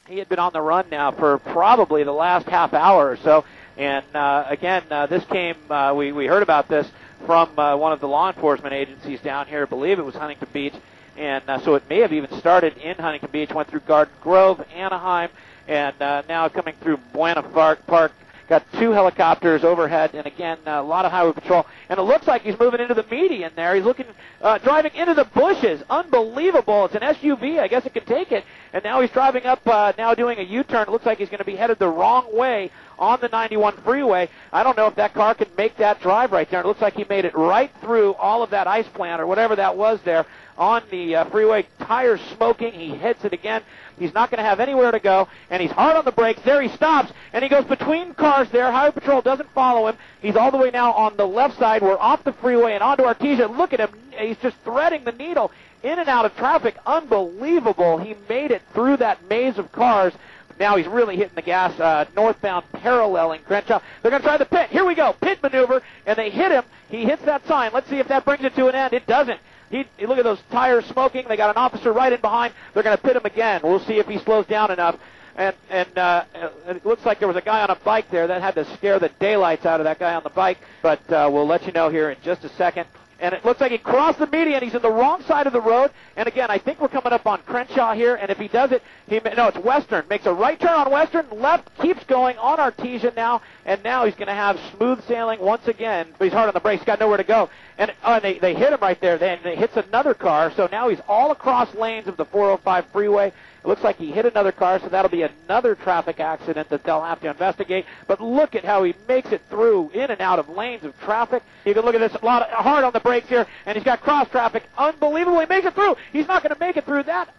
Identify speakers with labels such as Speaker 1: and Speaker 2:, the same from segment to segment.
Speaker 1: He had been on the run now for probably the last half hour or so. And again, this came, we heard about this from one of the law enforcement agencies down here. I believe it was Huntington Beach. And so it may have even started in Huntington Beach, went through Garden Grove, Anaheim, and now coming through Buena Park. Got 2 helicopters overhead, and again, a lot of highway patrol. And it looks like he's moving into the median there. He's looking, driving into the bushes. Unbelievable. It's an SUV. I guess it can take it. And now he's driving up, now doing a U-turn. It looks like he's going to be headed the wrong way on the 91 freeway. I don't know if that car can make that drive right there. It looks like he made it right through all of that ice plant or whatever that was there on the freeway. Tires smoking. He hits it again. He's not going to have anywhere to go, and he's hard on the brakes. There he stops, and he goes between cars there. Highway Patrol doesn't follow him. He's all the way now on the left side. We're off the freeway and onto Artesia. Look at him. He's just threading the needle in and out of traffic. Unbelievable. He made it through that maze of cars. Now he's really hitting the gas northbound, paralleling Crenshaw. They're going to try the pit. Here we go. Pit maneuver, and they hit him. He hits that sign. Let's see if that brings it to an end. It doesn't. Look at those tires smoking. They got an officer right in behind. They're going to pit him again. We'll see if he slows down enough. And it looks like there was a guy on a bike there that had to scare the daylights out of that guy on the bike. But we'll let you know here in just a second. And it looks like he crossed the median. He's in the wrong side of the road. And again, I think we're coming up on Crenshaw here. And if he does it, no, it's Western. Makes a right turn on Western. Left, keeps going on Artesia now. And now he's going to have smooth sailing once again. But he's hard on the brakes. He's got nowhere to go. And they hit him right there. Then it hits another car. So now he's all across lanes of the 405 freeway. It looks like he hit another car, so that'll be another traffic accident that they'll have to investigate. But look at how he makes it through in and out of lanes of traffic. You can look at this, hard on the brakes here, and he's got cross traffic. Unbelievable, he makes it through. He's not going to make it through that.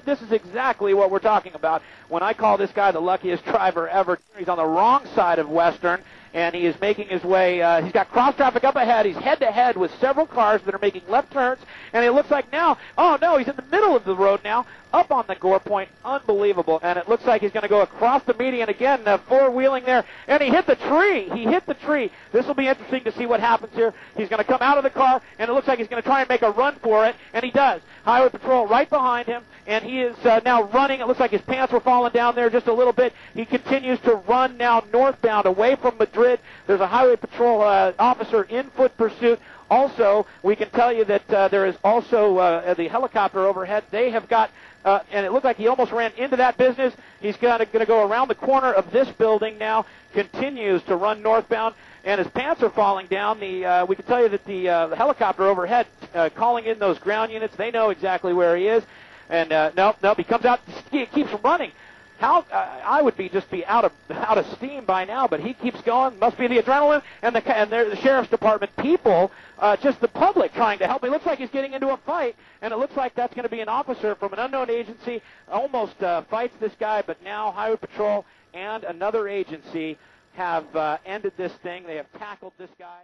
Speaker 1: This is exactly what we're talking about when I call this guy the luckiest driver ever. He's on the wrong side of Western, and he is making his way. He's got cross traffic up ahead. He's head-to-head with several cars that are making left turns, and it looks like now, oh no, he's in the middle of the road now, up on the gore point. Unbelievable. And it looks like he's going to go across the median again, four-wheeling there, and he hit the tree. He hit the tree. This will be interesting to see what happens here. He's going to come out of the car, and it looks like he's going to try and make a run for it, and he does. Highway Patrol right behind him, and he is now running. It looks like his pants were falling down there just a little bit. He continues to run now northbound away from Madrid. There's a Highway Patrol officer in foot pursuit. Also, we can tell you that there is also the helicopter overhead. They have got, and it looked like he almost ran into that business. He's going to go around the corner of this building now, continues to run northbound, and his pants are falling down. We can tell you that the helicopter overhead calling in those ground units, they know exactly where he is. And nope, he comes out, he keeps running. I would be out of steam by now, but he keeps going. Must be the adrenaline and the sheriff's department people, just the public trying to help. It looks like he's getting into a fight, and it looks like that's going to be an officer from an unknown agency. Almost fights this guy, but now Highway Patrol and another agency have ended this thing. They have tackled this guy.